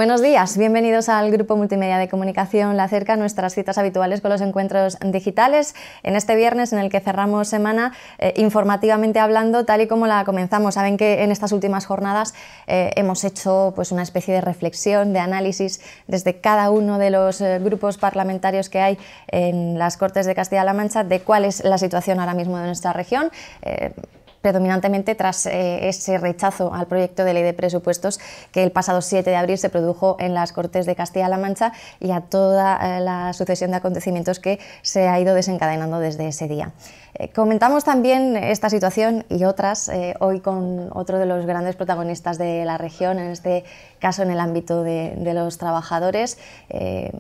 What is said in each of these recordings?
Buenos días, bienvenidos al Grupo Multimedia de Comunicación La Cerca, nuestras citas habituales con los encuentros digitales, en este viernes en el que cerramos semana informativamente hablando, tal y como la comenzamos. Saben que en estas últimas jornadas hemos hecho pues, una especie de reflexión, de análisis desde cada uno de los grupos parlamentarios que hay en las Cortes de Castilla-La Mancha de cuál es la situación ahora mismo de nuestra región. Predominantemente tras ese rechazo al proyecto de ley de presupuestos que el pasado 7 de abril se produjo en las Cortes de Castilla-La Mancha y a toda la sucesión de acontecimientos que se ha ido desencadenando desde ese día. Comentamos también esta situación y otras hoy con otro de los grandes protagonistas de la región, en este caso en el ámbito de los trabajadores.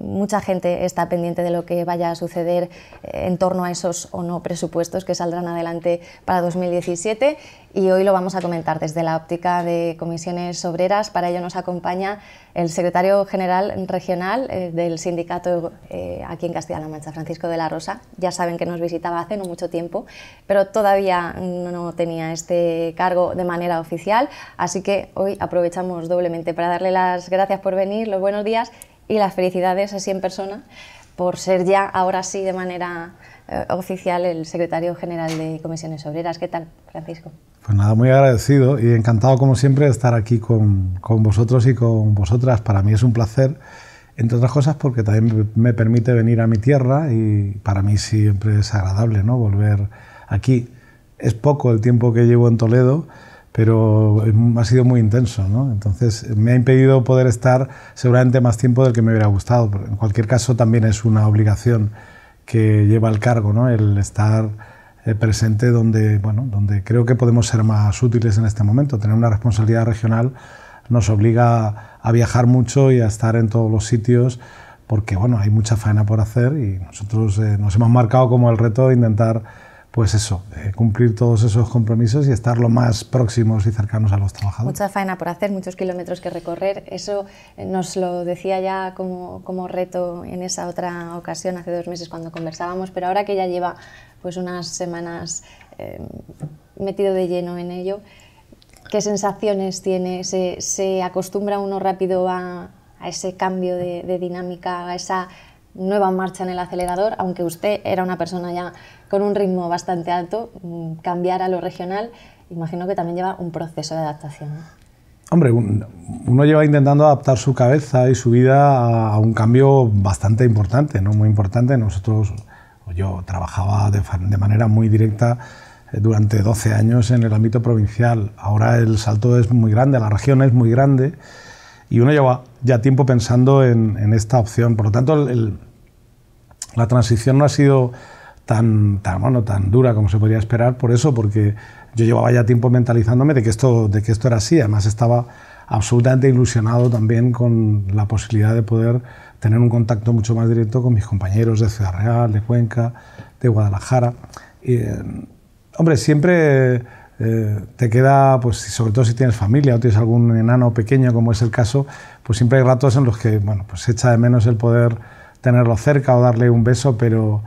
Mucha gente está pendiente de lo que vaya a suceder en torno a esos o no presupuestos que saldrán adelante para 2017 y hoy lo vamos a comentar desde la óptica de Comisiones Obreras. Para ello nos acompaña el secretario general regional del sindicato aquí en Castilla-La Mancha, Francisco de la Rosa. Ya saben que nos visitaba hace no mucho tiempo, pero todavía no tenía este cargo de manera oficial, así que hoy aprovechamos doblemente para darle las gracias por venir, los buenos días y las felicidades así en persona por ser ya ahora sí de manera oficial el secretario general de Comisiones Obreras. ¿Qué tal, Francisco? Pues nada, muy agradecido y encantado como siempre de estar aquí con vosotros y con vosotras. Para mí es un placer, entre otras cosas porque también me permite venir a mi tierra y para mí siempre es agradable, ¿no?, volver aquí. Es poco el tiempo que llevo en Toledo, pero ha sido muy intenso, ¿no? Entonces me ha impedido poder estar seguramente más tiempo del que me hubiera gustado, pero en cualquier caso también es una obligación que lleva el cargo, ¿no?, el estar presente donde creo que podemos ser más útiles en este momento. Tener una responsabilidad regional nos obliga a viajar mucho y a estar en todos los sitios porque bueno, hay mucha faena por hacer y nosotros nos hemos marcado como el reto de intentar pues eso, cumplir todos esos compromisos y estar lo más próximos y cercanos a los trabajadores. Mucha faena por hacer, muchos kilómetros que recorrer, eso nos lo decía ya como reto en esa otra ocasión, hace 2 meses cuando conversábamos, pero ahora que ya lleva pues unas semanas metido de lleno en ello, ¿qué sensaciones tiene? ¿Se acostumbra uno rápido a ese cambio de dinámica, a esa nueva marcha en el acelerador? Aunque usted era una persona ya con un ritmo bastante alto, cambiar a lo regional, imagino que también lleva un proceso de adaptación, ¿no? Hombre, uno lleva intentando adaptar su cabeza y su vida a un cambio bastante importante, ¿no? Muy importante. Yo trabajaba de manera muy directa durante 12 años en el ámbito provincial. Ahora el salto es muy grande, la región es muy grande y uno lleva ya tiempo pensando en esta opción. Por lo tanto, la transición no ha sido tan dura como se podría esperar, por eso, porque yo llevaba ya tiempo mentalizándome de que esto era así. Además estaba absolutamente ilusionado también con la posibilidad de poder tener un contacto mucho más directo con mis compañeros de Ciudad Real, de Cuenca, de Guadalajara. Hombre, siempre te queda, pues sobre todo si tienes familia o tienes algún enano pequeño, como es el caso, pues siempre hay ratos en los que, bueno, pues se echa de menos el poder tenerlo cerca o darle un beso, pero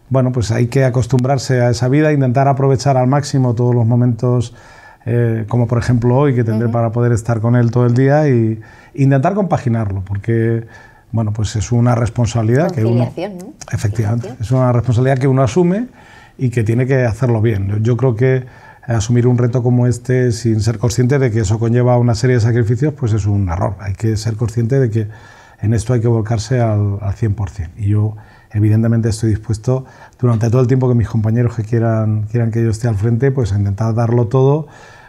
bueno, pues hay que acostumbrarse a esa vida, intentar aprovechar al máximo todos los momentos, como por ejemplo hoy, que tendré para poder estar con él todo el día y intentar compaginarlo, porque bueno, pues es una responsabilidad que uno, ¿no? Efectivamente, es una responsabilidad que uno asume y que tiene que hacerlo bien. Yo creo que asumir un reto como este sin ser consciente de que eso conlleva una serie de sacrificios, pues es un error. Hay que ser consciente de que en esto hay que volcarse al 100%. Y yo, evidentemente, estoy dispuesto, durante todo el tiempo que mis compañeros que quieran que yo esté al frente, pues a intentar darlo todo,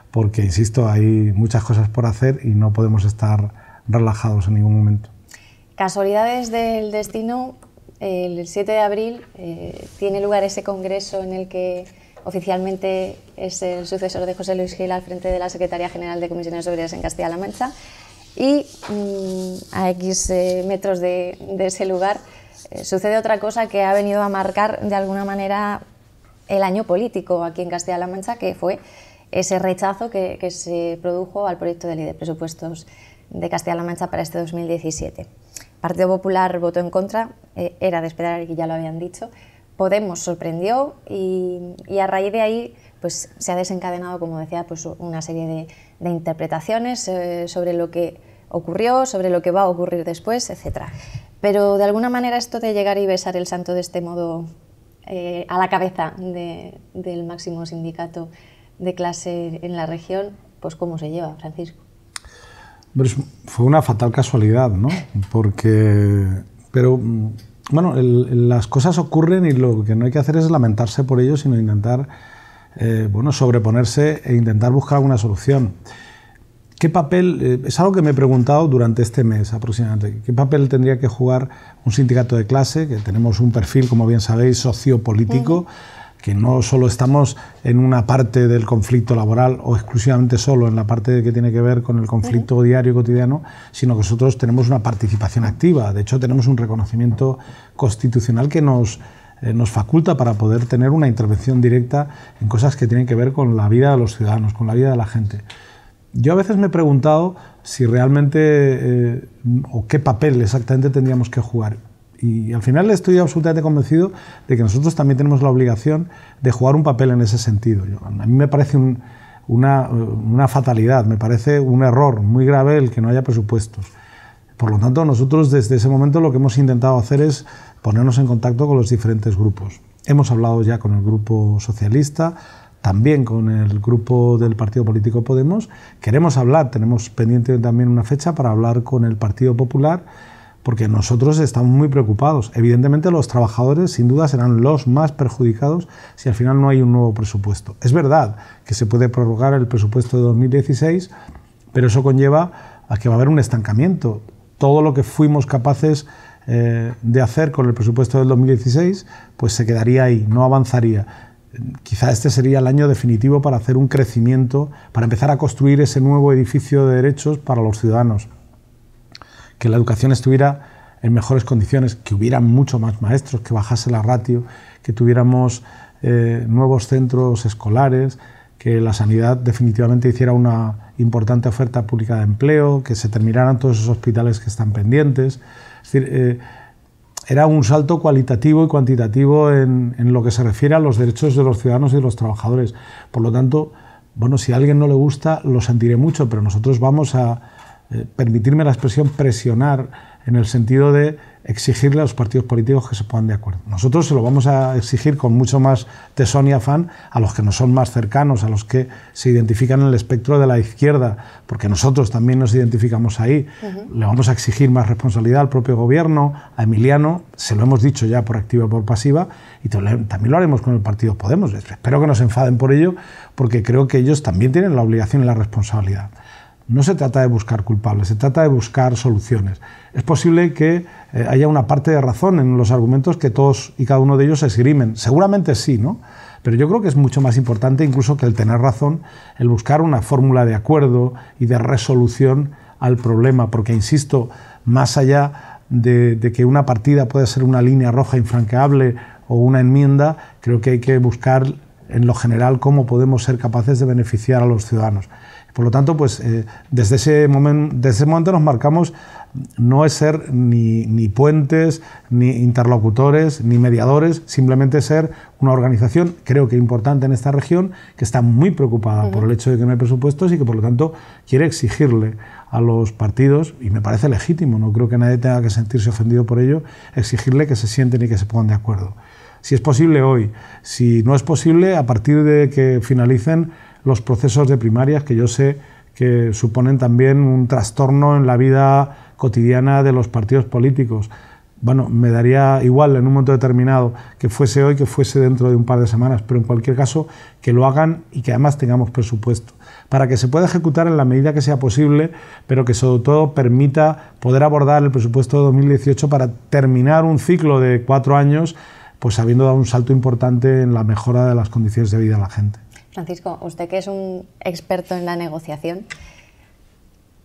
porque, insisto, hay muchas cosas por hacer y no podemos estar relajados en ningún momento. Casualidades del destino, el 7 de abril tiene lugar ese congreso en el que oficialmente es el sucesor de José Luis Gil al frente de la Secretaría General de Comisiones Obreras en Castilla-La Mancha y a X metros de ese lugar sucede otra cosa que ha venido a marcar de alguna manera el año político aquí en Castilla-La Mancha, que fue ese rechazo que se produjo al proyecto de ley de presupuestos de Castilla-La Mancha para este 2017. Partido Popular votó en contra, era de esperar y ya lo habían dicho. Podemos sorprendió y a raíz de ahí pues, se ha desencadenado, como decía, pues, una serie de interpretaciones sobre lo que ocurrió, sobre lo que va a ocurrir después, etc. Pero de alguna manera esto de llegar y besar el santo de este modo a la cabeza del máximo sindicato de clase en la región, pues ¿cómo se lleva, Francisco? Fue una fatal casualidad, ¿no? Pero bueno, las cosas ocurren y lo que no hay que hacer es lamentarse por ello, sino intentar sobreponerse e intentar buscar alguna solución. ¿Qué papel, es algo que me he preguntado durante este mes aproximadamente, qué papel tendría que jugar un sindicato de clase, que tenemos un perfil, como bien sabéis, sociopolítico, que no solo estamos en una parte del conflicto laboral o exclusivamente solo en la parte que tiene que ver con el conflicto diario y cotidiano, sino que nosotros tenemos una participación activa. De hecho, tenemos un reconocimiento constitucional que nos faculta para poder tener una intervención directa en cosas que tienen que ver con la vida de los ciudadanos, con la vida de la gente. Yo a veces me he preguntado si realmente o qué papel exactamente tendríamos que jugar. Y al final estoy absolutamente convencido de que nosotros también tenemos la obligación de jugar un papel en ese sentido. A mí me parece una fatalidad, me parece un error muy grave el que no haya presupuestos. Por lo tanto, nosotros desde ese momento lo que hemos intentado hacer es ponernos en contacto con los diferentes grupos. Hemos hablado ya con el grupo socialista, también con el grupo del Partido Político Podemos. Queremos hablar, tenemos pendiente también una fecha para hablar con el Partido Popular, porque nosotros estamos muy preocupados. Evidentemente los trabajadores sin duda serán los más perjudicados si al final no hay un nuevo presupuesto. Es verdad que se puede prorrogar el presupuesto de 2016, pero eso conlleva a que va a haber un estancamiento. Todo lo que fuimos capaces de hacer con el presupuesto del 2016, pues se quedaría ahí, no avanzaría. Quizá este sería el año definitivo para hacer un crecimiento, para empezar a construir ese nuevo edificio de derechos para los ciudadanos. Que la educación estuviera en mejores condiciones, que hubiera mucho más maestros, que bajase la ratio, que tuviéramos nuevos centros escolares, que la sanidad definitivamente hiciera una importante oferta pública de empleo, que se terminaran todos esos hospitales que están pendientes. Es decir, era un salto cualitativo y cuantitativo en lo que se refiere a los derechos de los ciudadanos y de los trabajadores. Por lo tanto, bueno, si a alguien no le gusta, lo sentiré mucho, pero nosotros vamos a, permitirme la expresión, presionar en el sentido de exigirle a los partidos políticos que se pongan de acuerdo. Nosotros se lo vamos a exigir con mucho más tesón y afán a los que nos son más cercanos, a los que se identifican en el espectro de la izquierda, porque nosotros también nos identificamos ahí. Le vamos a exigir más responsabilidad al propio gobierno, a Emiliano, se lo hemos dicho ya por activa y por pasiva, y también lo haremos con el Partido Podemos. Espero que no se enfaden por ello, porque creo que ellos también tienen la obligación y la responsabilidad. No se trata de buscar culpables, se trata de buscar soluciones. Es posible que haya una parte de razón en los argumentos que todos y cada uno de ellos esgrimen. Seguramente sí, ¿no? Pero yo creo que es mucho más importante incluso que el tener razón, el buscar una fórmula de acuerdo y de resolución al problema, porque, insisto, más allá de que una partida pueda ser una línea roja infranqueable o una enmienda, creo que hay que buscar en lo general cómo podemos ser capaces de beneficiar a los ciudadanos. Por lo tanto, pues desde ese momento nos marcamos no es ser ni puentes, ni interlocutores, ni mediadores, simplemente ser una organización, creo que importante en esta región, que está muy preocupada por el hecho de que no hay presupuestos y que por lo tanto quiere exigirle a los partidos, y me parece legítimo, no creo que nadie tenga que sentirse ofendido por ello, exigirle que se sienten y que se pongan de acuerdo. Si es posible hoy, si no es posible, a partir de que finalicen los procesos de primarias, que yo sé que suponen también un trastorno en la vida cotidiana de los partidos políticos. Bueno, me daría igual en un momento determinado que fuese hoy, que fuese dentro de un par de semanas, pero en cualquier caso que lo hagan y que además tengamos presupuesto, para que se pueda ejecutar en la medida que sea posible, pero que sobre todo permita poder abordar el presupuesto de 2018 para terminar un ciclo de 4 años, pues habiendo dado un salto importante en la mejora de las condiciones de vida de la gente. Francisco, usted que es un experto en la negociación,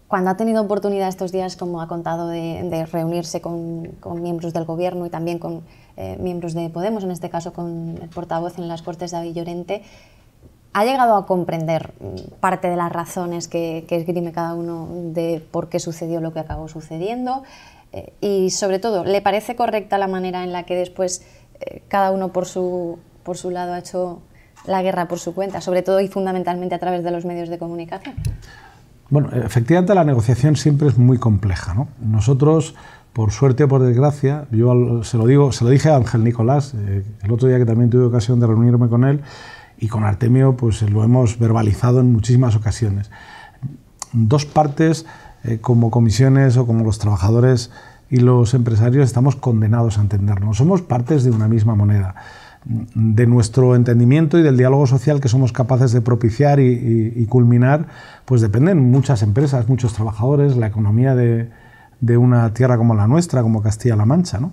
cuando ha tenido oportunidad estos días, como ha contado, de reunirse con miembros del Gobierno y también con miembros de Podemos, en este caso con el portavoz en las Cortes, David Llorente, ¿ha llegado a comprender parte de las razones que esgrime cada uno de por qué sucedió lo que acabó sucediendo? Y sobre todo, ¿le parece correcta la manera en la que después cada uno por su lado ha hecho la guerra por su cuenta, sobre todo y fundamentalmente a través de los medios de comunicación? Bueno, efectivamente la negociación siempre es muy compleja, ¿no? Nosotros, por suerte o por desgracia, yo se lo dije a Ángel Nicolás, el otro día que también tuve ocasión de reunirme con él, y con Artemio pues lo hemos verbalizado en muchísimas ocasiones. Dos partes, como comisiones o como los trabajadores y los empresarios, estamos condenados a entendernos. Somos partes de una misma moneda. De nuestro entendimiento y del diálogo social que somos capaces de propiciar y culminar, pues dependen muchas empresas, muchos trabajadores, la economía de una tierra como la nuestra, como Castilla-La Mancha, ¿no?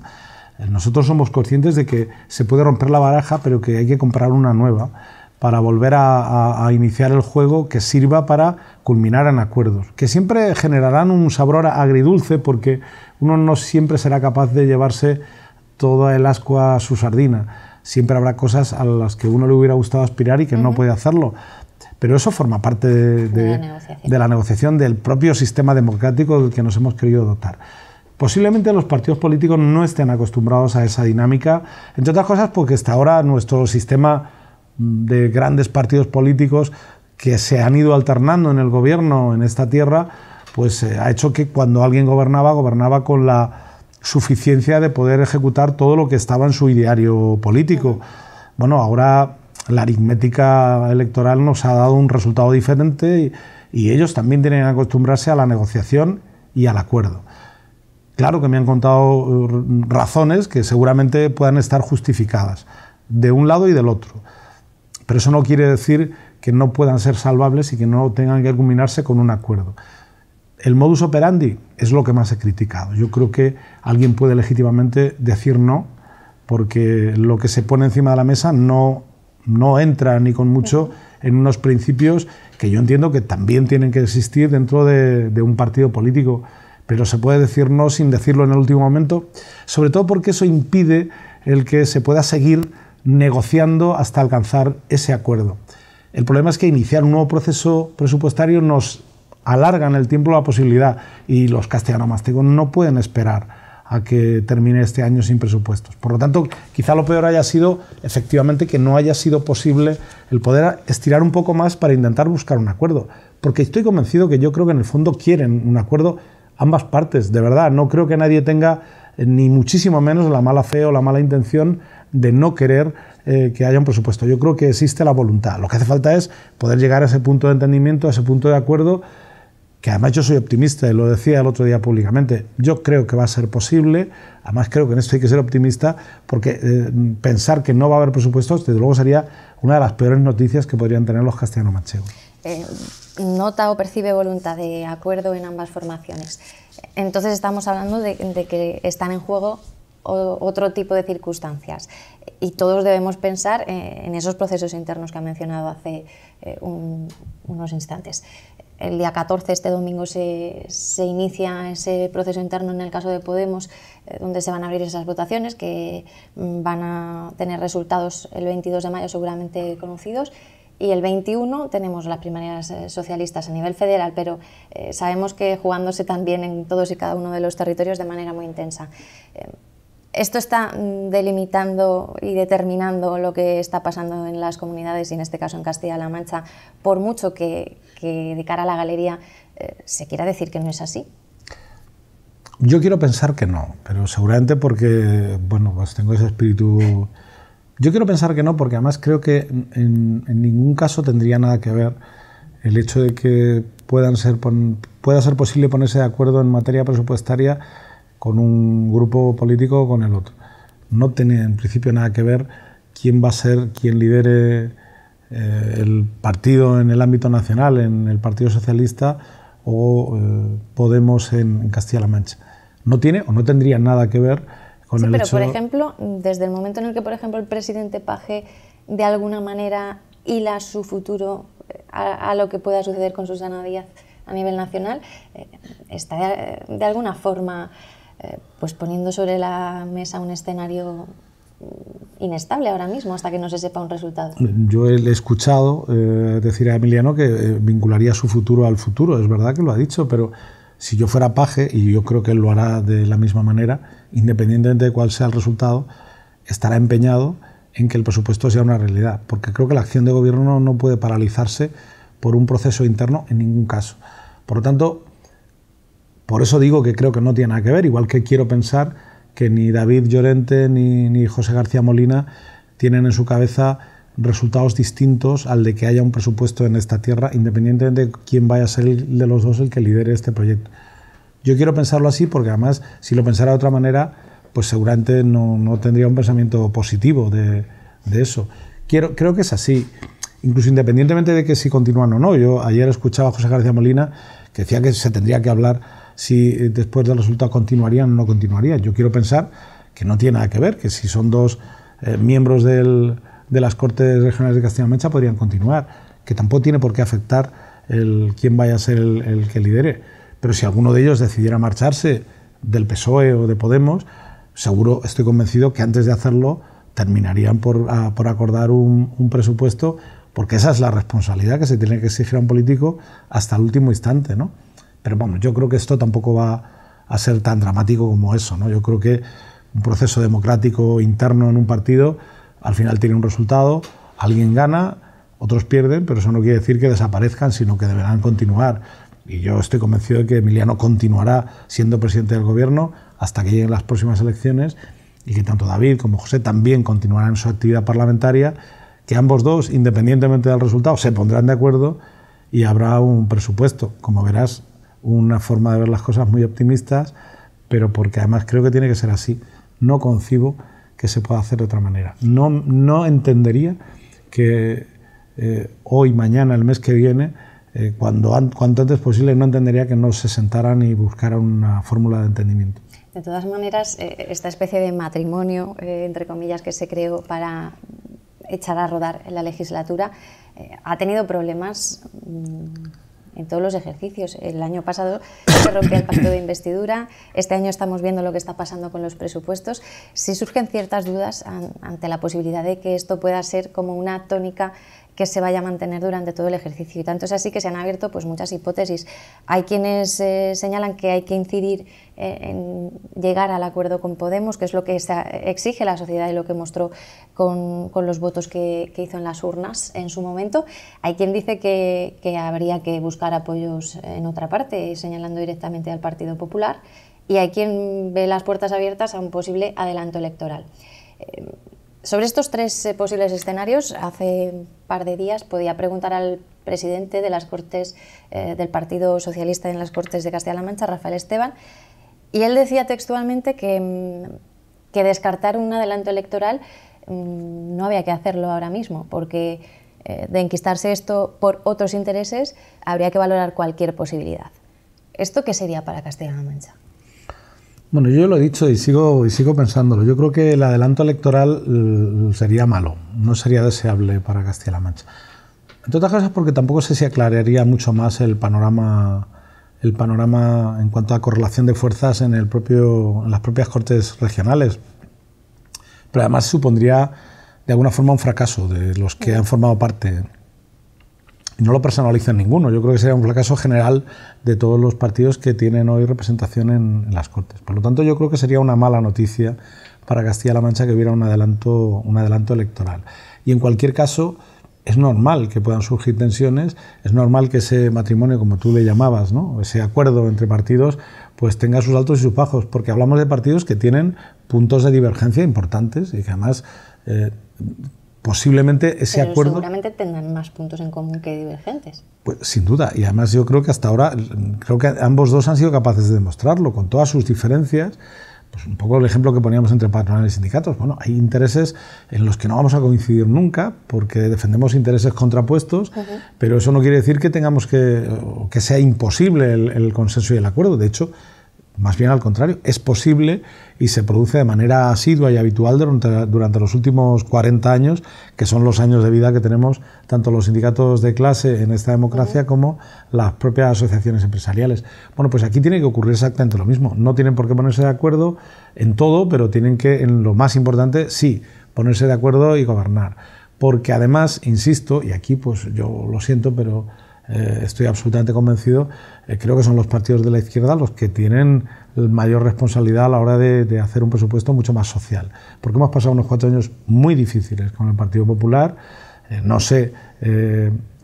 Nosotros somos conscientes de que se puede romper la baraja, pero que hay que comprar una nueva para volver a iniciar el juego que sirva para culminar en acuerdos, que siempre generarán un sabor agridulce porque uno no siempre será capaz de llevarse toda el ascua a su sardina. Siempre habrá cosas a las que uno le hubiera gustado aspirar y que no puede hacerlo. Pero eso forma parte de la negociación del propio sistema democrático del que nos hemos querido dotar. Posiblemente los partidos políticos no estén acostumbrados a esa dinámica, entre otras cosas porque hasta ahora nuestro sistema de grandes partidos políticos que se han ido alternando en el gobierno en esta tierra, pues ha hecho que cuando alguien gobernaba con la suficiencia de poder ejecutar todo lo que estaba en su ideario político. Bueno, ahora la aritmética electoral nos ha dado un resultado diferente y ellos también tienen que acostumbrarse a la negociación y al acuerdo. Claro que me han contado razones que seguramente puedan estar justificadas de un lado y del otro, pero eso no quiere decir que no puedan ser salvables y que no tengan que culminarse con un acuerdo. El modus operandi es lo que más he criticado. Yo creo que alguien puede legítimamente decir no, porque lo que se pone encima de la mesa no entra ni con mucho en unos principios que yo entiendo que también tienen que existir dentro de un partido político, pero se puede decir no sin decirlo en el último momento, sobre todo porque eso impide el que se pueda seguir negociando hasta alcanzar ese acuerdo. El problema es que iniciar un nuevo proceso presupuestario nos alarga en el tiempo la posibilidad y los castellano-manchegos no pueden esperar a que termine este año sin presupuestos. Por lo tanto, quizá lo peor haya sido efectivamente que no haya sido posible el poder estirar un poco más para intentar buscar un acuerdo, porque estoy convencido que yo creo que en el fondo quieren un acuerdo ambas partes, de verdad. No creo que nadie tenga ni muchísimo menos la mala fe o la mala intención de no querer que haya un presupuesto. Yo creo que existe la voluntad. Lo que hace falta es poder llegar a ese punto de entendimiento, a ese punto de acuerdo, que además yo soy optimista y lo decía el otro día públicamente. Yo creo que va a ser posible, además creo que en esto hay que ser optimista, porque pensar que no va a haber presupuestos, desde luego sería una de las peores noticias que podrían tener los castellano-manchegos. Nota o percibe voluntad de acuerdo en ambas formaciones. Entonces estamos hablando de que están en juego otro tipo de circunstancias y todos debemos pensar en esos procesos internos que ha mencionado hace unos instantes. El día 14, este domingo, se inicia ese proceso interno en el caso de Podemos, donde se van a abrir esas votaciones que van a tener resultados el 22 de mayo seguramente conocidos. Y el 21 tenemos las primarias socialistas a nivel federal, pero sabemos que jugándose también en todos y cada uno de los territorios de manera muy intensa. Esto está delimitando y determinando lo que está pasando en las comunidades y en este caso en Castilla-La Mancha, por mucho que de cara a la galería se quiera decir que no es así. Yo quiero pensar que no, pero seguramente porque, bueno, pues tengo ese espíritu. Yo quiero pensar que no, porque además creo que en ningún caso tendría nada que ver el hecho de que pueda ser posible ponerse de acuerdo en materia presupuestaria con un grupo político o con el otro. No tiene en principio nada que ver quién va a ser quien lidere el partido en el ámbito nacional, en el Partido Socialista o Podemos en Castilla-La Mancha. No tiene o no tendría nada que ver con el hecho... Pero, por ejemplo, desde el momento en el que, por ejemplo, el presidente Page de alguna manera hila su futuro a lo que pueda suceder con Susana Díaz a nivel nacional, está de alguna forma pues poniendo sobre la mesa un escenario inestable ahora mismo hasta que no se sepa un resultado. Yo he escuchado decir a Emiliano que vincularía su futuro al futuro. Es verdad que lo ha dicho, pero si yo fuera Page, y yo creo que él lo hará de la misma manera, independientemente de cuál sea el resultado, estará empeñado en que el presupuesto sea una realidad, porque creo que la acción de gobierno no puede paralizarse por un proceso interno en ningún caso. Por lo tanto, por eso digo que creo que no tiene nada que ver, igual que quiero pensar que ni David Llorente ni José García Molina tienen en su cabeza resultados distintos al de que haya un presupuesto en esta tierra, independientemente de quién vaya a ser el de los dos el que lidere este proyecto. Yo quiero pensarlo así porque además, si lo pensara de otra manera, pues seguramente no tendría un pensamiento positivo de eso. Creo que es así, incluso independientemente de que si continúan o no. Yo ayer escuchaba a José García Molina que decía que se tendría que hablar si después del resultado continuarían o no continuarían. Yo quiero pensar que no tiene nada que ver, que si son dos miembros de las Cortes Regionales de Castilla-La Mancha podrían continuar, que tampoco tiene por qué afectar quién vaya a ser el que lidere. Pero si alguno de ellos decidiera marcharse del PSOE o de Podemos, seguro, estoy convencido que antes de hacerlo terminarían por acordar un presupuesto, porque esa es la responsabilidad que se tiene que exigir a un político hasta el último instante, ¿no? Pero vamos, yo creo que esto tampoco va a ser tan dramático como eso, ¿no? Yo creo que un proceso democrático interno en un partido al final tiene un resultado, alguien gana, otros pierden, pero eso no quiere decir que desaparezcan, sino que deberán continuar. Y yo estoy convencido de que Emiliano continuará siendo presidente del gobierno hasta que lleguen las próximas elecciones, y que tanto David como José también continuarán en su actividad parlamentaria, que ambos dos, independientemente del resultado, se pondrán de acuerdo y habrá un presupuesto. Como verás, una forma de ver las cosas muy optimistas, pero porque además creo que tiene que ser así. No concibo que se pueda hacer de otra manera. No entendería que hoy, mañana, el mes que viene, cuanto antes posible, no entendería que no se sentaran y buscaran una fórmula de entendimiento. De todas maneras, esta especie de matrimonio, entre comillas, que se creó para echar a rodar en la legislatura, ha tenido problemas en todos los ejercicios. El año pasado se rompió el pacto de investidura, este año estamos viendo lo que está pasando con los presupuestos. Sí surgen ciertas dudas ante la posibilidad de que esto pueda ser como una tónica que se vaya a mantener durante todo el ejercicio, y tanto es así que se han abierto pues muchas hipótesis. Hay quienes señalan que hay que incidir en llegar al acuerdo con Podemos, que es lo que exige la sociedad y lo que mostró con los votos que hizo en las urnas en su momento. Hay quien dice que habría que buscar apoyos en otra parte, señalando directamente al Partido Popular, y hay quien ve las puertas abiertas a un posible adelanto electoral. Sobre estos tres posibles escenarios, hace un par de días podía preguntar al presidente de las Cortes del Partido Socialista en las Cortes de Castilla-La Mancha, Rafael Esteban, y él decía textualmente que descartar un adelanto electoral no había que hacerlo ahora mismo, porque de enquistarse esto por otros intereses habría que valorar cualquier posibilidad. ¿Esto qué sería para Castilla-La Mancha? Bueno, yo lo he dicho y sigo pensándolo. Yo creo que el adelanto electoral sería malo, no sería deseable para Castilla-La Mancha. Entre otras cosas porque tampoco sé si aclararía mucho más el panorama en cuanto a correlación de fuerzas en las propias Cortes regionales. Pero además supondría de alguna forma un fracaso de los que han formado parte. Y no lo personaliza ninguno. Yo creo que sería un fracaso general de todos los partidos que tienen hoy representación en las Cortes. Por lo tanto, yo creo que sería una mala noticia para Castilla-La Mancha que hubiera un adelanto electoral. Y en cualquier caso, es normal que puedan surgir tensiones, es normal que ese matrimonio, como tú le llamabas, ¿no?, ese acuerdo entre partidos, pues tenga sus altos y sus bajos, porque hablamos de partidos que tienen puntos de divergencia importantes y que además posiblemente ese acuerdo... seguramente tendrán más puntos en común que divergentes. Pues sin duda, y además yo creo que hasta ahora, creo que ambos dos han sido capaces de demostrarlo, con todas sus diferencias. Pues un poco el ejemplo que poníamos entre patronales y sindicatos. Bueno, hay intereses en los que no vamos a coincidir nunca, porque defendemos intereses contrapuestos, pero eso no quiere decir que tengamos que sea imposible el consenso y el acuerdo. De hecho, más bien al contrario, es posible y se produce de manera asidua y habitual durante los últimos 40 años, que son los años de vida que tenemos tanto los sindicatos de clase en esta democracia como las propias asociaciones empresariales. Bueno, pues aquí tiene que ocurrir exactamente lo mismo. No tienen por qué ponerse de acuerdo en todo, pero tienen que, en lo más importante, sí, ponerse de acuerdo y gobernar. Porque además, insisto, y aquí pues yo lo siento, pero estoy absolutamente convencido, creo que son los partidos de la izquierda los que tienen mayor responsabilidad a la hora de hacer un presupuesto mucho más social. Porque hemos pasado unos 4 años muy difíciles con el Partido Popular. No sé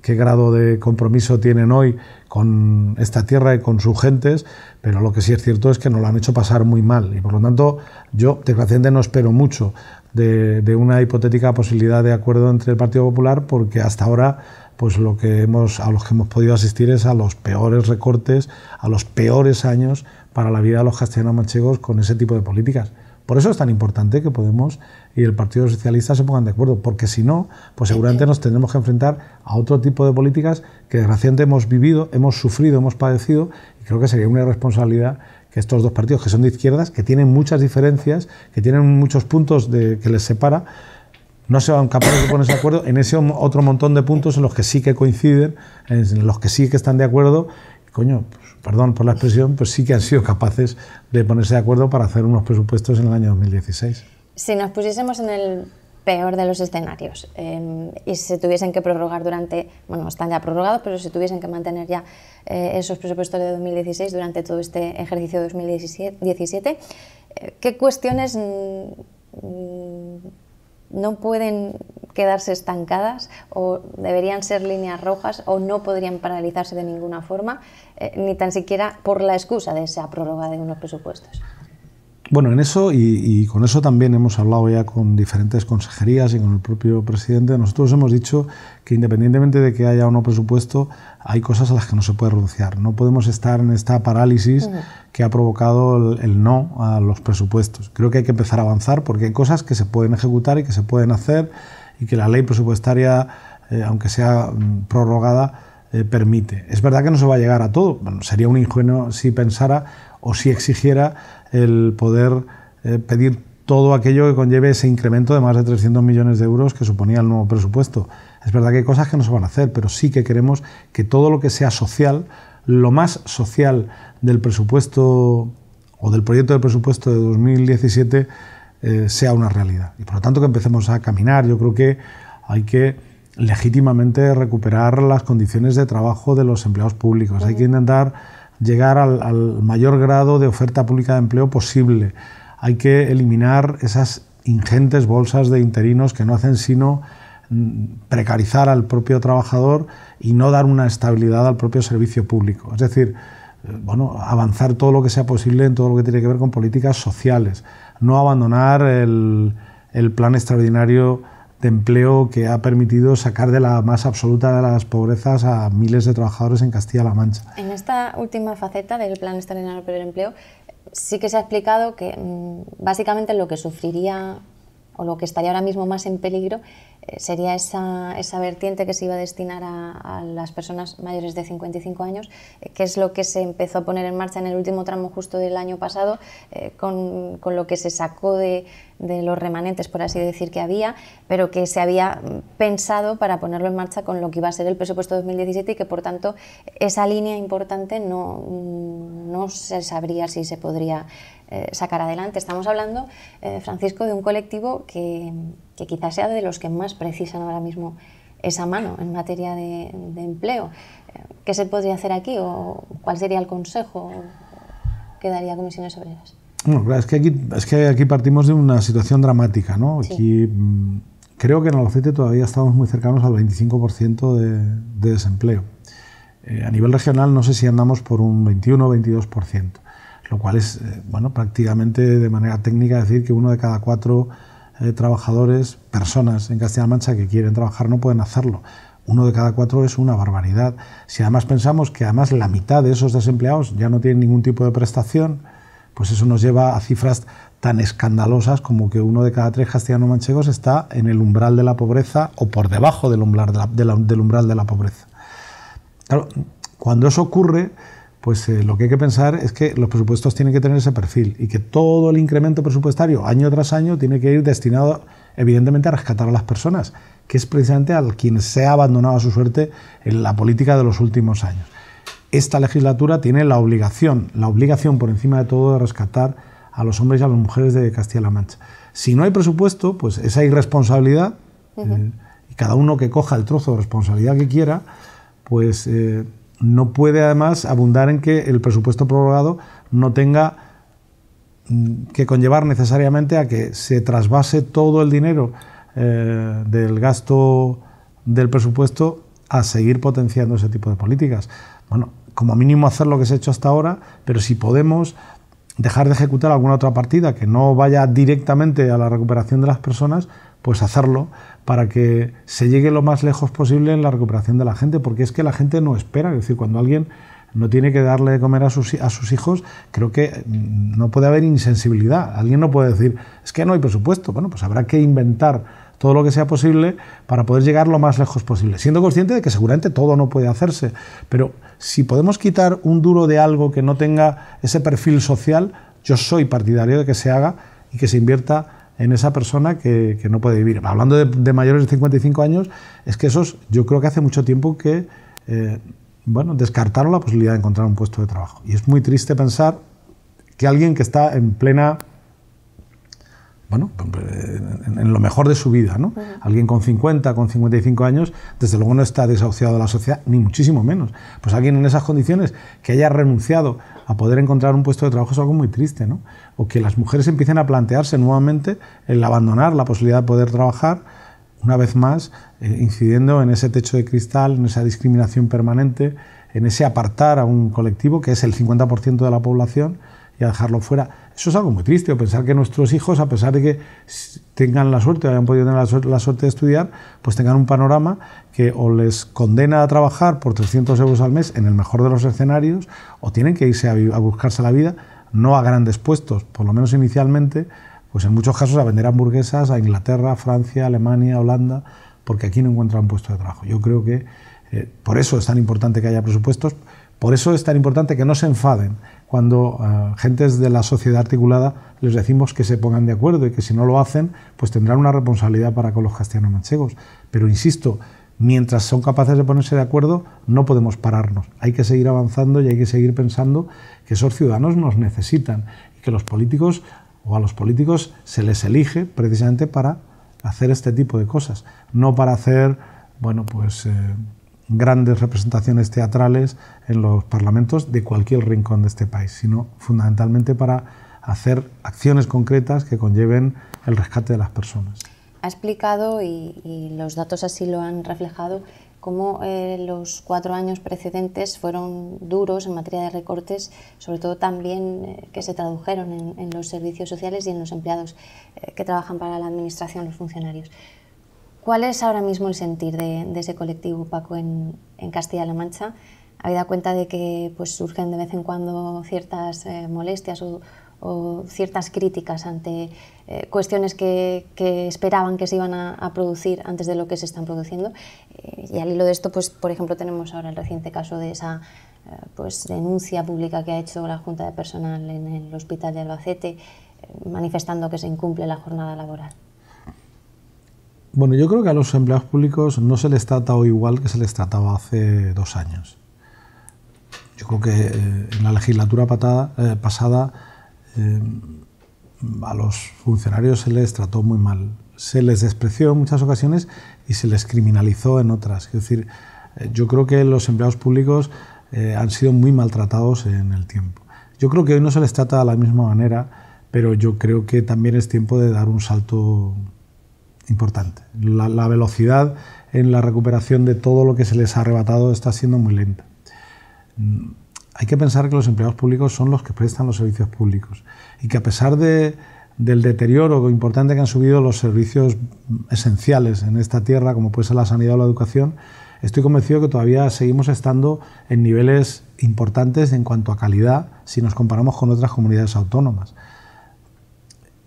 qué grado de compromiso tienen hoy con esta tierra y con sus gentes, pero lo que sí es cierto es que nos lo han hecho pasar muy mal y por lo tanto yo desgraciadamente no espero mucho de una hipotética posibilidad de acuerdo entre el Partido Popular, porque hasta ahora pues a los que hemos podido asistir es a los peores recortes, a los peores años para la vida de los castellanos-manchegos con ese tipo de políticas. Por eso es tan importante que Podemos y el Partido Socialista se pongan de acuerdo, porque si no, pues seguramente nos tendremos que enfrentar a otro tipo de políticas que desgraciadamente hemos vivido, hemos sufrido, hemos padecido, y creo que sería una irresponsabilidad que estos dos partidos, que son de izquierdas, que tienen muchas diferencias, que tienen muchos puntos que les separa, no se van capaces de ponerse de acuerdo en ese otro montón de puntos en los que sí que coinciden, en los que sí que están de acuerdo. Coño, pues, perdón por la expresión, pues sí que han sido capaces de ponerse de acuerdo para hacer unos presupuestos en el año 2016. Si nos pusiésemos en el peor de los escenarios y se tuviesen que prorrogar bueno, están ya prorrogados, pero se tuviesen que mantener ya esos presupuestos de 2016 durante todo este ejercicio 2017, ¿qué cuestiones no pueden quedarse estancadas o deberían ser líneas rojas o no podrían paralizarse de ninguna forma, ni tan siquiera por la excusa de esa prórroga de unos presupuestos? Bueno, en eso y con eso también hemos hablado ya con diferentes consejerías y con el propio presidente. Nosotros hemos dicho que independientemente de que haya o no presupuesto, hay cosas a las que no se puede renunciar. No podemos estar en esta parálisis que ha provocado el no a los presupuestos. Creo que hay que empezar a avanzar porque hay cosas que se pueden ejecutar y que se pueden hacer y que la ley presupuestaria, aunque sea prorrogada, permite. Es verdad que no se va a llegar a todo. Bueno, sería un ingenuo si pensara o si exigiera el poder pedir todo aquello que conlleve ese incremento de más de 300 millones de euros que suponía el nuevo presupuesto. Es verdad que hay cosas que no se van a hacer, pero sí que queremos que todo lo que sea social, lo más social del presupuesto o del proyecto de presupuesto de 2017 sea una realidad. Y por lo tanto que empecemos a caminar. Yo creo que hay que legítimamente recuperar las condiciones de trabajo de los empleados públicos. Hay que intentar llegar al mayor grado de oferta pública de empleo posible. Hay que eliminar esas ingentes bolsas de interinos que no hacen sino precarizar al propio trabajador y no dar una estabilidad al propio servicio público. Es decir, bueno, avanzar todo lo que sea posible en todo lo que tiene que ver con políticas sociales. No abandonar el plan extraordinario de empleo que ha permitido sacar de la más absoluta de las pobrezas a miles de trabajadores en Castilla-La Mancha. En esta última faceta del Plan Extraordinario por el Empleo sí que se ha explicado que básicamente lo que sufriría o lo que estaría ahora mismo más en peligro sería esa vertiente que se iba a destinar a las personas mayores de 55 años, que es lo que se empezó a poner en marcha en el último tramo justo del año pasado, con lo que se sacó de los remanentes, por así decir, que había, pero que se había pensado para ponerlo en marcha con lo que iba a ser el presupuesto 2017 y que, por tanto, esa línea importante no se sabría si se podría sacar adelante. Estamos hablando, Francisco, de un colectivo que quizás sea de los que más precisan ahora mismo esa mano en materia de empleo. ¿Qué se podría hacer aquí o cuál sería el consejo que daría Comisiones Obreras? Bueno, claro, es que aquí partimos de una situación dramática, ¿no? Sí. Aquí creo que en Albacete todavía estamos muy cercanos al 25% de desempleo. A nivel regional no sé si andamos por un 21 o 22%, lo cual es, bueno, prácticamente de manera técnica decir que 1 de cada 4 trabajadores, personas en Castilla-La Mancha que quieren trabajar no pueden hacerlo. 1 de cada 4 es una barbaridad. Si además pensamos que además la mitad de esos desempleados ya no tienen ningún tipo de prestación, pues eso nos lleva a cifras tan escandalosas como que 1 de cada 3 castellano-manchegos está en el umbral de la pobreza o por debajo del umbral de la pobreza. Claro, cuando eso ocurre, pues lo que hay que pensar es que los presupuestos tienen que tener ese perfil y que todo el incremento presupuestario año tras año tiene que ir destinado evidentemente a rescatar a las personas, que es precisamente a quien se ha abandonado a su suerte en la política de los últimos años. Esta legislatura tiene la obligación por encima de todo de rescatar a los hombres y a las mujeres de Castilla-La Mancha. Si no hay presupuesto, pues esa irresponsabilidad, y cada uno que coja el trozo de responsabilidad que quiera, pues no puede además abundar en que el presupuesto prorrogado no tenga que conllevar necesariamente a que se trasvase todo el dinero del gasto del presupuesto a seguir potenciando ese tipo de políticas. Bueno, como mínimo hacer lo que se ha hecho hasta ahora, pero si podemos dejar de ejecutar alguna otra partida que no vaya directamente a la recuperación de las personas, pues hacerlo para que se llegue lo más lejos posible en la recuperación de la gente, porque es que la gente no espera. Es decir, cuando alguien no tiene que darle de comer a sus hijos, creo que no puede haber insensibilidad. Alguien no puede decir, es que no hay presupuesto. Bueno, pues habrá que inventar todo lo que sea posible para poder llegar lo más lejos posible, siendo consciente de que seguramente todo no puede hacerse, pero si podemos quitar un duro de algo que no tenga ese perfil social, yo soy partidario de que se haga y que se invierta en esa persona que no puede vivir. Hablando de mayores de 55 años, es que esos, yo creo que hace mucho tiempo que descartaron la posibilidad de encontrar un puesto de trabajo. Y es muy triste pensar que alguien que está en plena, en lo mejor de su vida, ¿no? Alguien con 50, con 55 años, desde luego no está desahuciado de la sociedad, ni muchísimo menos. Pues alguien en esas condiciones que haya renunciado a poder encontrar un puesto de trabajo es algo muy triste, ¿no? O que las mujeres empiecen a plantearse nuevamente el abandonar la posibilidad de poder trabajar, una vez más, incidiendo en ese techo de cristal, en esa discriminación permanente, en ese apartar a un colectivo que es el 50% de la población y a dejarlo fuera. Eso es algo muy triste, o pensar que nuestros hijos, a pesar de que tengan la suerte, hayan podido tener la suerte de estudiar, pues tengan un panorama que o les condena a trabajar por 300 euros al mes en el mejor de los escenarios, o tienen que irse a buscarse la vida, no a grandes puestos, por lo menos inicialmente, pues en muchos casos a vender hamburguesas a Inglaterra, Francia, Alemania, Holanda, porque aquí no encuentran un puesto de trabajo. Yo creo que por eso es tan importante que haya presupuestos, por eso es tan importante que no se enfaden cuando gentes de la sociedad articulada les decimos que se pongan de acuerdo y que si no lo hacen, pues tendrán una responsabilidad para con los castellano-manchegos. Pero insisto, mientras son capaces de ponerse de acuerdo, no podemos pararnos. Hay que seguir avanzando y hay que seguir pensando que esos ciudadanos nos necesitan y que los políticos o a los políticos se les elige precisamente para hacer este tipo de cosas, no para hacer, grandes representaciones teatrales en los parlamentos de cualquier rincón de este país, sino fundamentalmente para hacer acciones concretas que conlleven el rescate de las personas. Ha explicado, y los datos así lo han reflejado, cómo los 4 años precedentes fueron duros en materia de recortes, sobre todo también que se tradujeron en los servicios sociales y en los empleados que trabajan para la administración, los funcionarios. ¿Cuál es ahora mismo el sentir de ese colectivo, Paco, en Castilla-La Mancha? Habida cuenta de que pues, surgen de vez en cuando ciertas molestias o ciertas críticas ante cuestiones que esperaban que se iban a producir antes de lo que se están produciendo. Y al hilo de esto, pues, por ejemplo, tenemos ahora el reciente caso de esa denuncia pública que ha hecho la Junta de Personal en el Hospital de Albacete, manifestando que se incumple la jornada laboral. Bueno, yo creo que a los empleados públicos no se les trata hoy igual que se les trataba hace 2 años. Yo creo que en la legislatura pasada a los funcionarios se les trató muy mal. Se les despreció en muchas ocasiones y se les criminalizó en otras. Es decir, yo creo que los empleados públicos han sido muy maltratados en el tiempo. Yo creo que hoy no se les trata de la misma manera, pero yo creo que también es tiempo de dar un salto importante. La velocidad en la recuperación de todo lo que se les ha arrebatado está siendo muy lenta. Hay que pensar que los empleados públicos son los que prestan los servicios públicos y que a pesar del deterioro importante que han subido los servicios esenciales en esta tierra, como puede ser la sanidad o la educación, estoy convencido que todavía seguimos estando en niveles importantes en cuanto a calidad si nos comparamos con otras comunidades autónomas.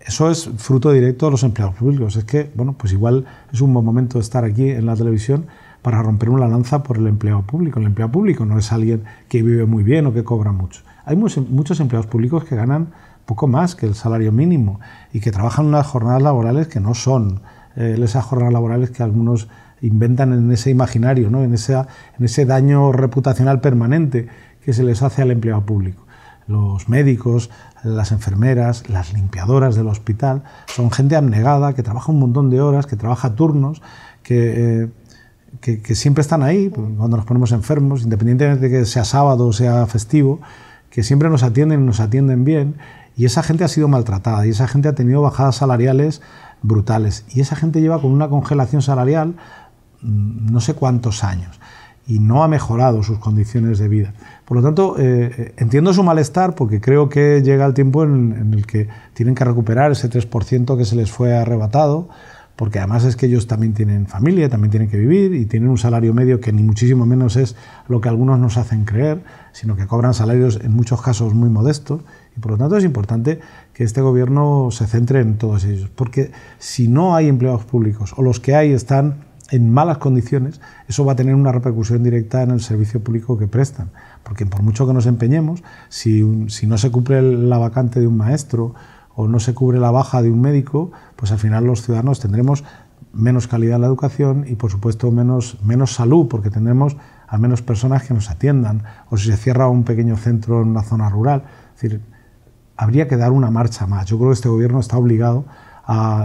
Eso es fruto directo de los empleados públicos. Es que, pues igual es un buen momento de estar aquí en la televisión para romper una lanza por el empleado público. El empleado público no es alguien que vive muy bien o que cobra mucho. Hay muchos empleados públicos que ganan poco más que el salario mínimo y que trabajan unas jornadas laborales que no son esas jornadas laborales que algunos inventan en ese imaginario, ¿no? en ese daño reputacional permanente que se les hace al empleado público. Los médicos, las enfermeras, las limpiadoras del hospital, son gente abnegada, que trabaja un montón de horas, que trabaja turnos, que siempre están ahí cuando nos ponemos enfermos, independientemente de que sea sábado o sea festivo, que siempre nos atienden y nos atienden bien, y esa gente ha sido maltratada, y esa gente ha tenido bajadas salariales brutales, y esa gente lleva con una congelación salarial no sé cuántos años y no ha mejorado sus condiciones de vida. Por lo tanto, entiendo su malestar porque creo que llega el tiempo en el que tienen que recuperar ese 3% que se les fue arrebatado, porque además es que ellos también tienen familia, también tienen que vivir y tienen un salario medio que ni muchísimo menos es lo que algunos nos hacen creer, sino que cobran salarios en muchos casos muy modestos y por lo tanto es importante que este gobierno se centre en todos ellos, porque si no hay empleados públicos o los que hay están en malas condiciones, eso va a tener una repercusión directa en el servicio público que prestan, porque por mucho que nos empeñemos, si no se cumple la vacante de un maestro o no se cubre la baja de un médico, pues al final los ciudadanos tendremos menos calidad en la educación y por supuesto menos salud, porque tendremos a menos personas que nos atiendan, o si se cierra un pequeño centro en una zona rural. Es decir, habría que dar una marcha más. Yo creo que este gobierno está obligado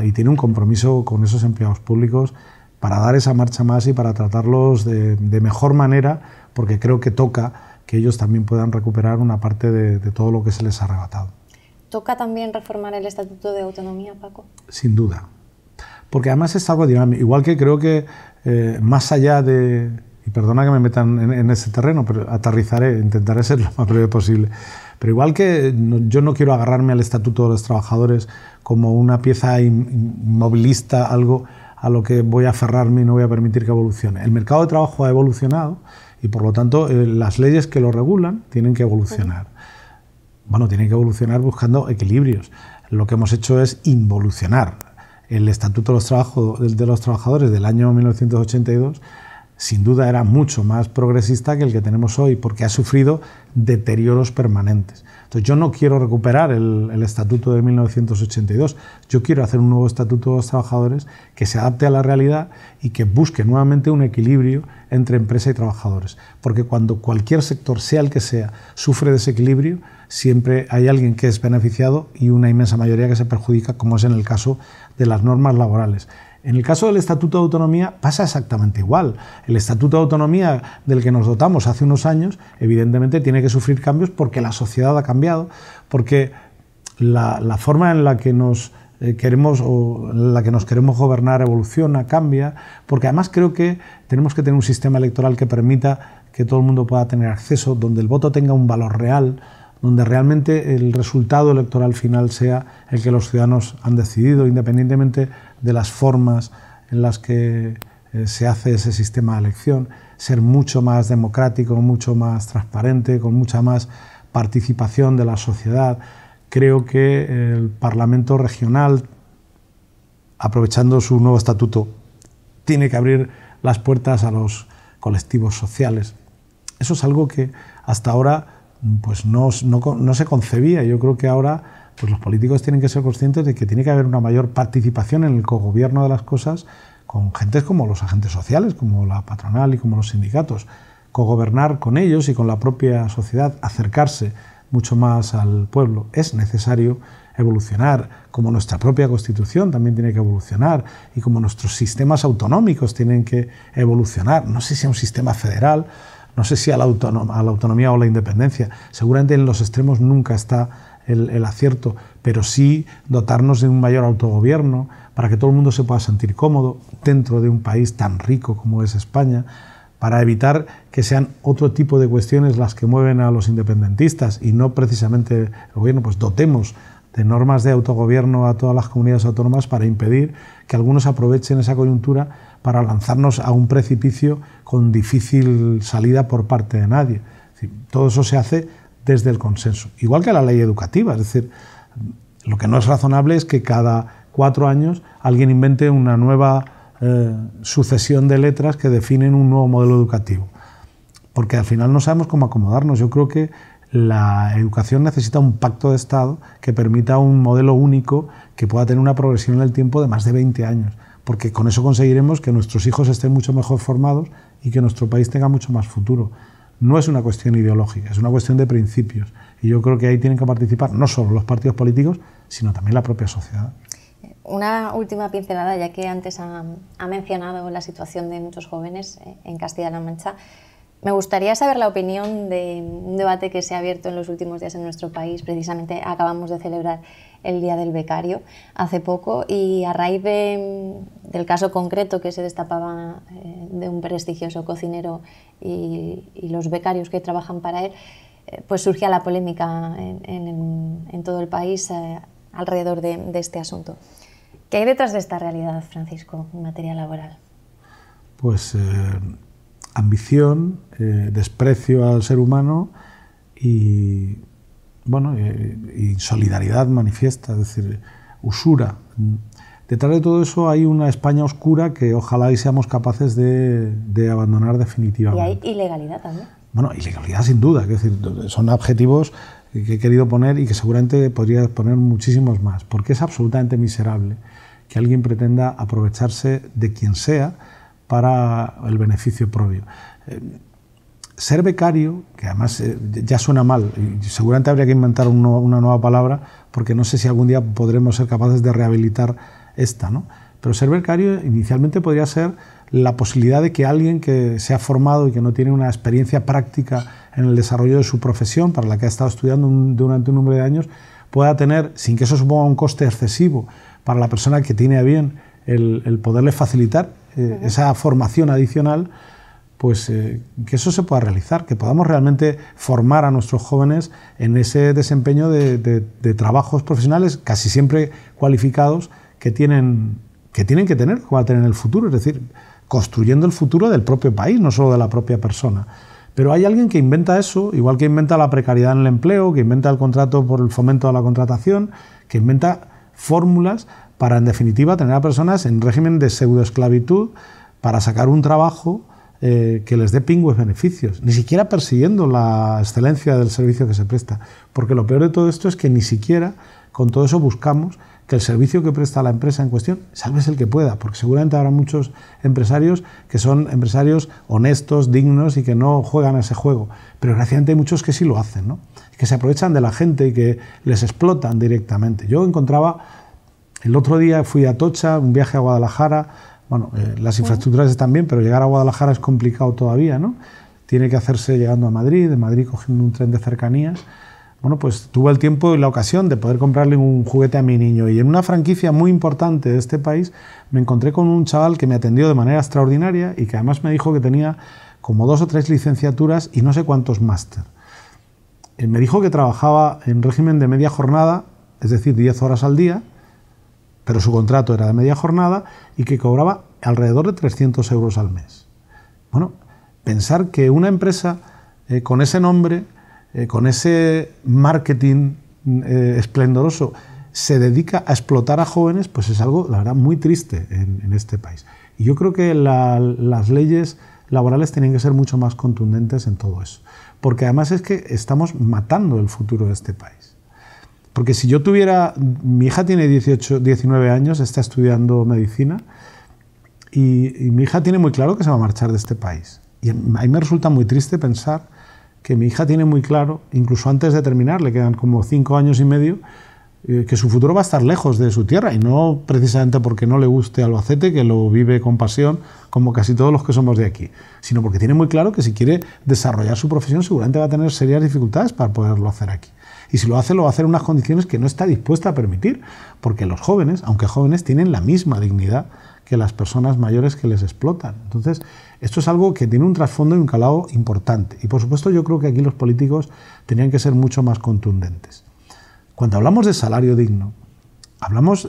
y tiene un compromiso con esos empleados públicos para dar esa marcha más y para tratarlos de mejor manera, porque creo que toca que ellos también puedan recuperar una parte de todo lo que se les ha arrebatado. ¿Toca también reformar el Estatuto de Autonomía, Paco? Sin duda, porque además es algo dinámico, igual que creo que más allá de, y perdona que me metan en ese terreno, pero aterrizaré, intentaré ser lo más breve posible, pero igual que yo no quiero agarrarme al Estatuto de los Trabajadores como una pieza inmovilista, algo a lo que voy a aferrarme y no voy a permitir que evolucione. El mercado de trabajo ha evolucionado y por lo tanto las leyes que lo regulan tienen que evolucionar. Bueno, tienen que evolucionar buscando equilibrios. Lo que hemos hecho es involucionar. El Estatuto de los Trabajadores del año 1982 sin duda era mucho más progresista que el que tenemos hoy, porque ha sufrido deterioros permanentes. Entonces yo no quiero recuperar el Estatuto de 1982, yo quiero hacer un nuevo Estatuto de los Trabajadores que se adapte a la realidad y que busque nuevamente un equilibrio entre empresa y trabajadores. Porque cuando cualquier sector, sea el que sea, sufre desequilibrio, siempre hay alguien que es beneficiado y una inmensa mayoría que se perjudica, como es en el caso de las normas laborales. En el caso del Estatuto de Autonomía pasa exactamente igual. El Estatuto de Autonomía del que nos dotamos hace unos años, evidentemente tiene que sufrir cambios porque la sociedad ha cambiado, porque la forma en la que nos queremos gobernar evoluciona, cambia, porque además creo que tenemos que tener un sistema electoral que permita que todo el mundo pueda tener acceso, donde el voto tenga un valor real, donde realmente el resultado electoral final sea el que los ciudadanos han decidido, independientemente de las formas en las que se hace ese sistema de elección, ser mucho más democrático, mucho más transparente, con mucha más participación de la sociedad. Creo que el Parlamento regional, aprovechando su nuevo estatuto, tiene que abrir las puertas a los colectivos sociales. Eso es algo que hasta ahora pues no se concebía. Yo creo que ahora pues los políticos tienen que ser conscientes de que tiene que haber una mayor participación en el cogobierno de las cosas con gentes como los agentes sociales, como la patronal y como los sindicatos. Cogobernar con ellos y con la propia sociedad, acercarse mucho más al pueblo. Es necesario evolucionar, como nuestra propia Constitución también tiene que evolucionar y como nuestros sistemas autonómicos tienen que evolucionar. No sé si a un sistema federal, no sé si a la autonomía o la independencia. Seguramente en los extremos nunca está el acierto, pero sí dotarnos de un mayor autogobierno para que todo el mundo se pueda sentir cómodo dentro de un país tan rico como es España, para evitar que sean otro tipo de cuestiones las que mueven a los independentistas y no precisamente el gobierno. Pues dotemos de normas de autogobierno a todas las comunidades autónomas para impedir que algunos aprovechen esa coyuntura para lanzarnos a un precipicio con difícil salida por parte de nadie. Es decir, todo eso se hace desde el consenso. Igual que la ley educativa, es decir, lo que no es razonable es que cada 4 años alguien invente una nueva sucesión de letras que definen un nuevo modelo educativo, porque al final no sabemos cómo acomodarnos. Yo creo que la educación necesita un pacto de Estado que permita un modelo único que pueda tener una progresión en el tiempo de más de 20 años, porque con eso conseguiremos que nuestros hijos estén mucho mejor formados y que nuestro país tenga mucho más futuro. No es una cuestión ideológica, es una cuestión de principios, y yo creo que ahí tienen que participar no solo los partidos políticos, sino también la propia sociedad. Una última pincelada, ya que antes ha mencionado la situación de muchos jóvenes en Castilla-La Mancha. Me gustaría saber la opinión de un debate que se ha abierto en los últimos días en nuestro país. Precisamente acabamos de celebrar el Día del Becario hace poco, y a raíz del caso concreto que se destapaba de un prestigioso cocinero y los becarios que trabajan para él, pues surgía la polémica en todo el país alrededor de este asunto. ¿Qué hay detrás de esta realidad, Francisco, en materia laboral? Pues ambición, desprecio al ser humano y, bueno, y solidaridad manifiesta, es decir, usura. Detrás de todo eso hay una España oscura que ojalá y seamos capaces de abandonar definitivamente. ¿Y hay ilegalidad también? Bueno, ilegalidad sin duda, es decir, son adjetivos que he querido poner y que seguramente podría poner muchísimos más, porque es absolutamente miserable que alguien pretenda aprovecharse de quien sea para el beneficio propio. Ser becario, que además ya suena mal, y seguramente habría que inventar una nueva palabra, porque no sé si algún día podremos ser capaces de rehabilitar esta, ¿no? Pero ser becario inicialmente podría ser la posibilidad de que alguien que se ha formado y que no tiene una experiencia práctica en el desarrollo de su profesión, para la que ha estado estudiando durante un número de años, pueda tener, sin que eso suponga un coste excesivo para la persona que tiene a bien el poderle facilitar esa formación adicional, pues que eso se pueda realizar, que podamos realmente formar a nuestros jóvenes en ese desempeño de trabajos profesionales casi siempre cualificados que tienen que tener, que va a tener en el futuro, es decir, construyendo el futuro del propio país, no solo de la propia persona. Pero hay alguien que inventa eso, igual que inventa la precariedad en el empleo, que inventa el contrato por el fomento de la contratación, que inventa fórmulas para, en definitiva, tener a personas en régimen de pseudoesclavitud para sacar un trabajo que les dé pingües beneficios, ni siquiera persiguiendo la excelencia del servicio que se presta. Porque lo peor de todo esto es que ni siquiera con todo eso buscamos que el servicio que presta la empresa en cuestión, sálvese el que pueda, porque seguramente habrá muchos empresarios que son empresarios honestos, dignos y que no juegan a ese juego, pero desgraciadamente hay muchos que sí lo hacen, ¿no? Que se aprovechan de la gente y que les explotan directamente. Yo encontraba, el otro día fui a Atocha, un viaje a Guadalajara, bueno, las infraestructuras están bien, pero llegar a Guadalajara es complicado todavía, ¿no? Tiene que hacerse llegando a Madrid, de Madrid cogiendo un tren de cercanías. Bueno, pues tuve el tiempo y la ocasión de poder comprarle un juguete a mi niño, y en una franquicia muy importante de este país me encontré con un chaval que me atendió de manera extraordinaria y que además me dijo que tenía como 2 o 3 licenciaturas y no sé cuántos máster. Me dijo que trabajaba en régimen de media jornada, es decir, 10 horas al día, pero su contrato era de media jornada y que cobraba alrededor de 300 euros al mes. Bueno, pensar que una empresa con ese nombre, con ese marketing esplendoroso, se dedica a explotar a jóvenes, pues es algo, la verdad, muy triste en este país. Y yo creo que las leyes laborales tienen que ser mucho más contundentes en todo eso. Porque además es que estamos matando el futuro de este país. Porque si yo tuviera... Mi hija tiene 19 años, está estudiando medicina, y mi hija tiene muy claro que se va a marchar de este país. Y a mí me resulta muy triste pensar que mi hija tiene muy claro, incluso antes de terminar, le quedan como 5 años y medio, que su futuro va a estar lejos de su tierra, y no precisamente porque no le guste Albacete, que lo vive con pasión, como casi todos los que somos de aquí, sino porque tiene muy claro que si quiere desarrollar su profesión seguramente va a tener serias dificultades para poderlo hacer aquí. Y si lo hace en unas condiciones que no está dispuesta a permitir, porque los jóvenes, aunque jóvenes, tienen la misma dignidad que las personas mayores que les explotan. Entonces, esto es algo que tiene un trasfondo y un calado importante. Y por supuesto yo creo que aquí los políticos tenían que ser mucho más contundentes. Cuando hablamos de salario digno, hablamos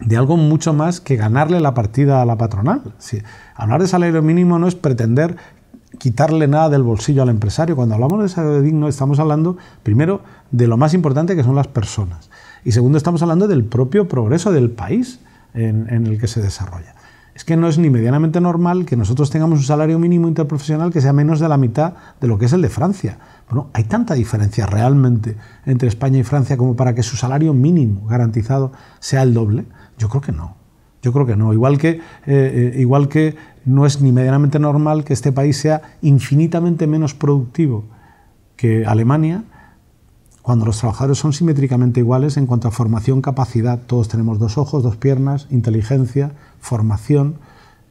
de algo mucho más que ganarle la partida a la patronal. Sí, hablar de salario mínimo no es pretender quitarle nada del bolsillo al empresario. Cuando hablamos de salario digno estamos hablando, primero, de lo más importante, que son las personas. Y segundo, estamos hablando del propio progreso del país en el que se desarrolla. Es que no es ni medianamente normal que nosotros tengamos un salario mínimo interprofesional que sea menos de la mitad de lo que es el de Francia. Bueno, ¿hay tanta diferencia realmente entre España y Francia como para que su salario mínimo garantizado sea el doble? Yo creo que no. Yo creo que no. Igual que no es ni medianamente normal que este país sea infinitamente menos productivo que Alemania, cuando los trabajadores son simétricamente iguales en cuanto a formación, capacidad. Todos tenemos 2 ojos, 2 piernas, inteligencia, formación.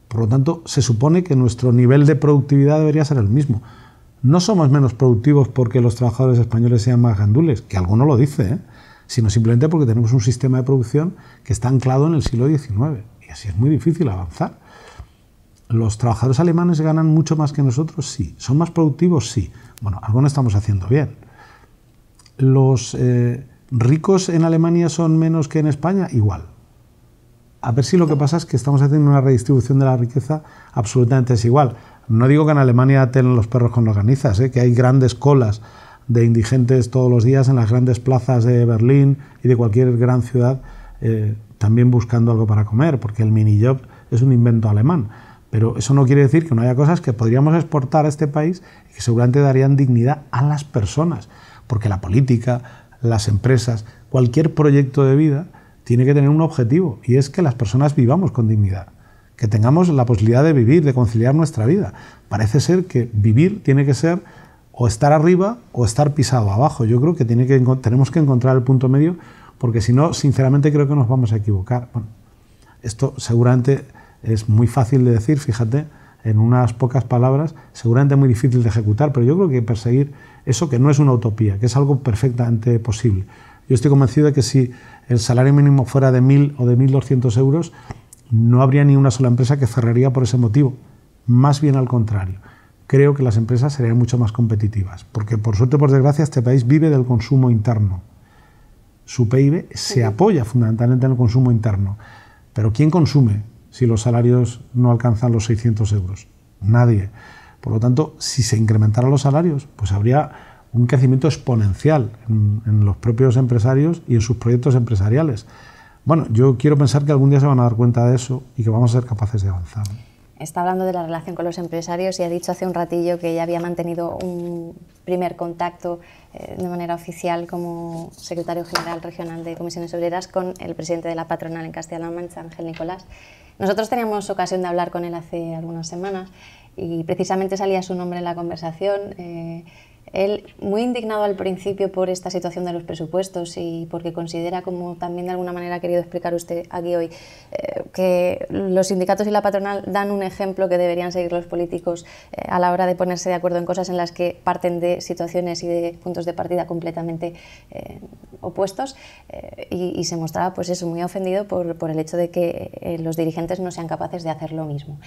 Por lo tanto, se supone que nuestro nivel de productividad debería ser el mismo. No somos menos productivos porque los trabajadores españoles sean más gandules, que alguno lo dice, sino simplemente porque tenemos un sistema de producción que está anclado en el siglo XIX y así es muy difícil avanzar. ¿Los trabajadores alemanes ganan mucho más que nosotros? Sí. ¿Son más productivos? Sí. Bueno, algo no estamos haciendo bien. ¿Los ricos en Alemania son menos que en España? Igual. A ver si lo que pasa es que estamos haciendo una redistribución de la riqueza absolutamente desigual. No digo que en Alemania tengan los perros con longanizas, que hay grandes colas de indigentes todos los días en las grandes plazas de Berlín y de cualquier gran ciudad, también buscando algo para comer, porque el minijob es un invento alemán. Pero eso no quiere decir que no haya cosas que podríamos exportar a este país y que seguramente darían dignidad a las personas, porque la política, las empresas, cualquier proyecto de vida tiene que tener un objetivo, y es que las personas vivamos con dignidad, que tengamos la posibilidad de vivir, de conciliar nuestra vida. Parece ser que vivir tiene que ser o estar arriba o estar pisado abajo. Yo creo que tenemos que encontrar el punto medio, porque si no, sinceramente creo que nos vamos a equivocar. Bueno, esto seguramente es muy fácil de decir, fíjate, en unas pocas palabras, seguramente muy difícil de ejecutar, pero yo creo que hay que perseguir eso, que no es una utopía, que es algo perfectamente posible. Yo estoy convencido de que si el salario mínimo fuera de 1.000 o de 1.200 euros, no habría ni una sola empresa que cerraría por ese motivo. Más bien al contrario. Creo que las empresas serían mucho más competitivas, porque por suerte o por desgracia este país vive del consumo interno. Su PIB se apoya fundamentalmente en el consumo interno. Pero ¿quién consume si los salarios no alcanzan los 600 euros? Nadie. Por lo tanto, si se incrementaran los salarios, pues habría un crecimiento exponencial en los propios empresarios y en sus proyectos empresariales. Bueno, yo quiero pensar que algún día se van a dar cuenta de eso y que vamos a ser capaces de avanzar. Está hablando de la relación con los empresarios y ha dicho hace un ratillo que ya había mantenido un primer contacto de manera oficial como secretario general regional de Comisiones Obreras con el presidente de la patronal en Castilla-La Mancha, Ángel Nicolás. Nosotros teníamos ocasión de hablar con él hace algunas semanas y precisamente salía su nombre en la conversación. Él, muy indignado al principio por esta situación de los presupuestos y porque considera, como también de alguna manera ha querido explicar usted aquí hoy, que los sindicatos y la patronal dan un ejemplo que deberían seguir los políticos a la hora de ponerse de acuerdo en cosas en las que parten de situaciones y de puntos de partida completamente opuestos, y se mostraba pues eso, muy ofendido por el hecho de que los dirigentes no sean capaces de hacer lo mismo.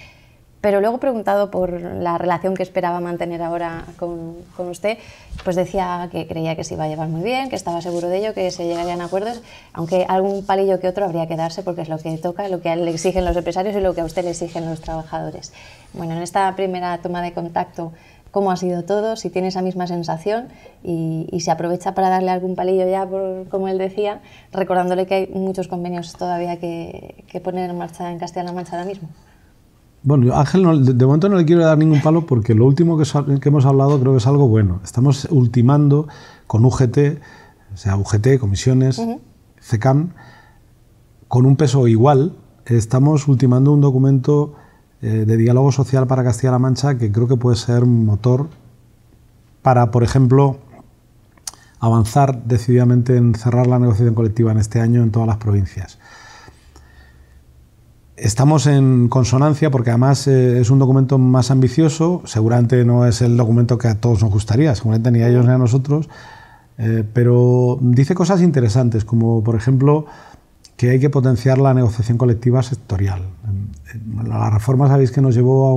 Pero luego, preguntado por la relación que esperaba mantener ahora con usted, pues decía que creía que se iba a llevar muy bien, que estaba seguro de ello, que se llegarían a acuerdos, aunque algún palillo que otro habría que darse porque es lo que toca, lo que a él le exigen los empresarios y lo que a usted le exigen los trabajadores. Bueno, en esta primera toma de contacto, ¿cómo ha sido todo? Si tiene esa misma sensación y se aprovecha para darle algún palillo ya, como él decía, recordándole que hay muchos convenios todavía que poner en marcha en Castilla-La Mancha ahora mismo. Bueno, yo, Ángel, de momento no le quiero dar ningún palo porque lo último que hemos hablado creo que es algo bueno. Estamos ultimando con UGT, o sea, UGT, comisiones, CECAM, con un peso igual. Estamos ultimando un documento de diálogo social para Castilla-La Mancha que creo que puede ser un motor para, por ejemplo, avanzar decididamente en cerrar la negociación colectiva en este año en todas las provincias. Estamos en consonancia porque además es un documento más ambicioso, seguramente no es el documento que a todos nos gustaría, seguramente ni a ellos ni a nosotros, pero dice cosas interesantes, como por ejemplo que hay que potenciar la negociación colectiva sectorial. La reforma, sabéis que nos llevó a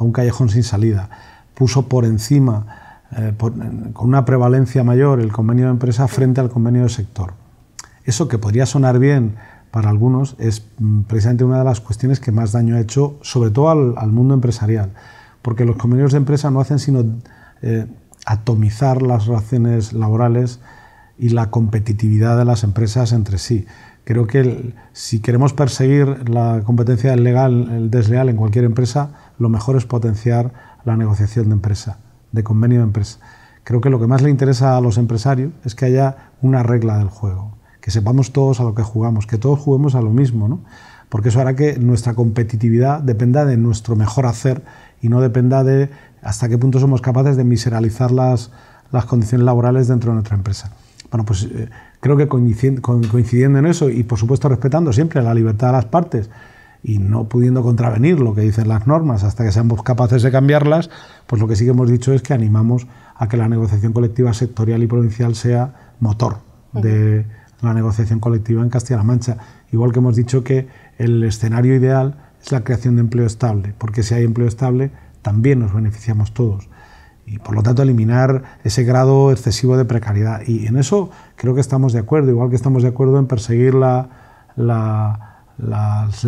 un callejón sin salida, puso por encima, con una prevalencia mayor, el convenio de empresa frente al convenio de sector. Eso, que podría sonar bien para algunos, es precisamente una de las cuestiones que más daño ha hecho, sobre todo al mundo empresarial, porque los convenios de empresa no hacen sino atomizar las relaciones laborales y la competitividad de las empresas entre sí. Creo que si queremos perseguir la competencia desleal en cualquier empresa, lo mejor es potenciar la negociación de empresa, de convenio de empresa. Creo que lo que más le interesa a los empresarios es que haya una regla del juego, que sepamos todos a lo que jugamos, que todos juguemos a lo mismo, ¿no? Porque eso hará que nuestra competitividad dependa de nuestro mejor hacer y no dependa de hasta qué punto somos capaces de miseralizar las condiciones laborales dentro de nuestra empresa. Bueno, pues creo que coincidiendo en eso y por supuesto respetando siempre la libertad de las partes y no pudiendo contravenir lo que dicen las normas hasta que seamos capaces de cambiarlas, pues lo que sí que hemos dicho es que animamos a que la negociación colectiva sectorial y provincial sea motor de la negociación colectiva en Castilla-La Mancha. Igual que hemos dicho que el escenario ideal es la creación de empleo estable, porque si hay empleo estable también nos beneficiamos todos. Y por lo tanto eliminar ese grado excesivo de precariedad. Y en eso creo que estamos de acuerdo, igual que estamos de acuerdo en perseguir la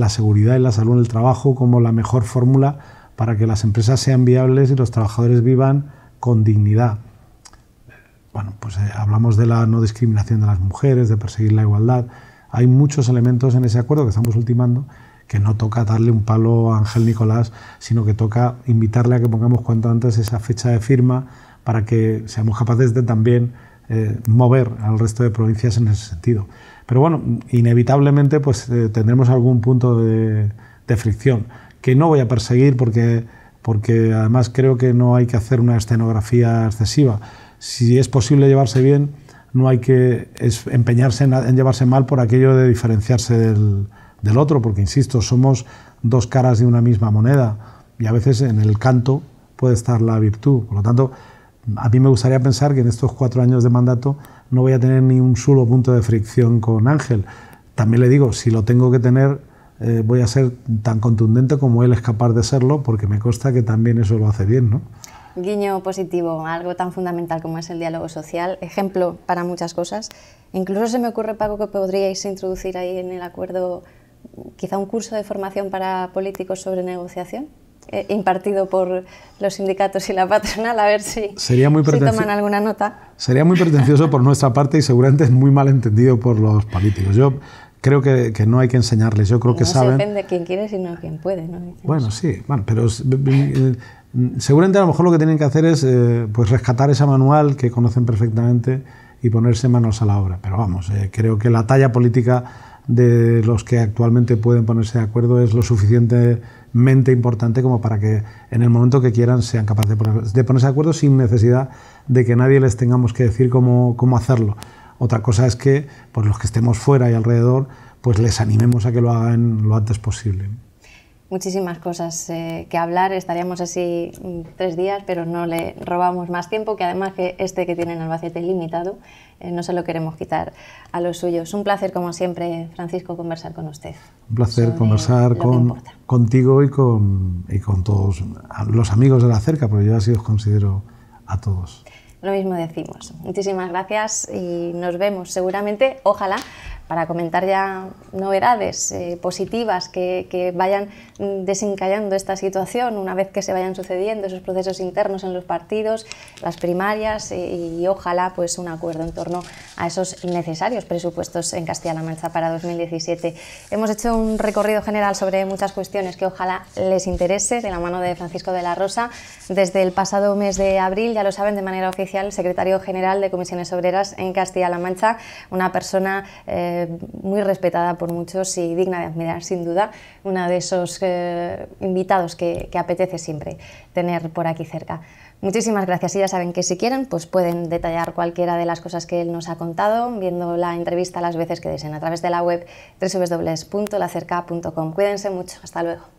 seguridad y la salud en el trabajo como la mejor fórmula para que las empresas sean viables y los trabajadores vivan con dignidad. Bueno, pues hablamos de la no discriminación de las mujeres, de perseguir la igualdad. Hay muchos elementos en ese acuerdo que estamos ultimando que no toca darle un palo a Ángel Nicolás, sino que toca invitarle a que pongamos cuanto antes esa fecha de firma para que seamos capaces de también mover al resto de provincias en ese sentido. Pero bueno, inevitablemente pues tendremos algún punto de fricción que no voy a perseguir porque además creo que no hay que hacer una escenografía excesiva. Si es posible llevarse bien, no hay que empeñarse en llevarse mal por aquello de diferenciarse del otro, porque insisto, somos dos caras de una misma moneda y a veces en el canto puede estar la virtud. Por lo tanto, a mí me gustaría pensar que en estos 4 años de mandato no voy a tener ni un solo punto de fricción con Ángel. También le digo, si lo tengo que tener, voy a ser tan contundente como él es capaz de serlo, porque me consta que también eso lo hace bien, ¿no? Guiño positivo, algo tan fundamental como es el diálogo social, ejemplo para muchas cosas. Incluso se me ocurre, Paco, que podríais introducir ahí en el acuerdo quizá un curso de formación para políticos sobre negociación, impartido por los sindicatos y la patronal, a ver si toman alguna nota. Sería muy pretencioso por nuestra parte y seguramente es muy mal entendido por los políticos. Yo creo que no hay que enseñarles, yo creo que saben... No se ofende quien quiere, sino quien puede, ¿no? Bueno, sí, bueno, pero seguramente a lo mejor lo que tienen que hacer es pues rescatar ese manual que conocen perfectamente y ponerse manos a la obra. Pero vamos, creo que la talla política de los que actualmente pueden ponerse de acuerdo es lo suficientemente importante como para que en el momento que quieran sean capaces de ponerse de acuerdo sin necesidad de que nadie les tengamos que decir cómo hacerlo. Otra cosa es que pues los que estemos fuera y alrededor pues les animemos a que lo hagan lo antes posible. Muchísimas cosas que hablar, estaríamos así 3 días, pero no le robamos más tiempo, que además que que tiene en Albacete es limitado, no se lo queremos quitar a los suyos. Un placer, como siempre, Francisco, conversar con usted. Un placer conversar contigo y con todos los amigos de la Cerca, porque yo así os considero a todos. Lo mismo decimos. Muchísimas gracias y nos vemos seguramente, ojalá, para comentar ya novedades positivas que vayan desencallando esta situación una vez que se vayan sucediendo esos procesos internos en los partidos, las primarias y ojalá pues un acuerdo en torno a esos necesarios presupuestos en Castilla-La Mancha para 2017. Hemos hecho un recorrido general sobre muchas cuestiones que ojalá les interese, de la mano de Francisco de la Rosa. Desde el pasado mes de abril, ya lo saben, de manera oficial, secretario general de Comisiones Obreras en Castilla-La Mancha, una persona muy respetada por muchos y digna de admirar, sin duda, uno de esos invitados que apetece siempre tener por aquí cerca. Muchísimas gracias y ya saben que si quieren pues pueden detallar cualquiera de las cosas que él nos ha contado viendo la entrevista las veces que deseen a través de la web www.lacerca.com. Cuídense mucho, hasta luego.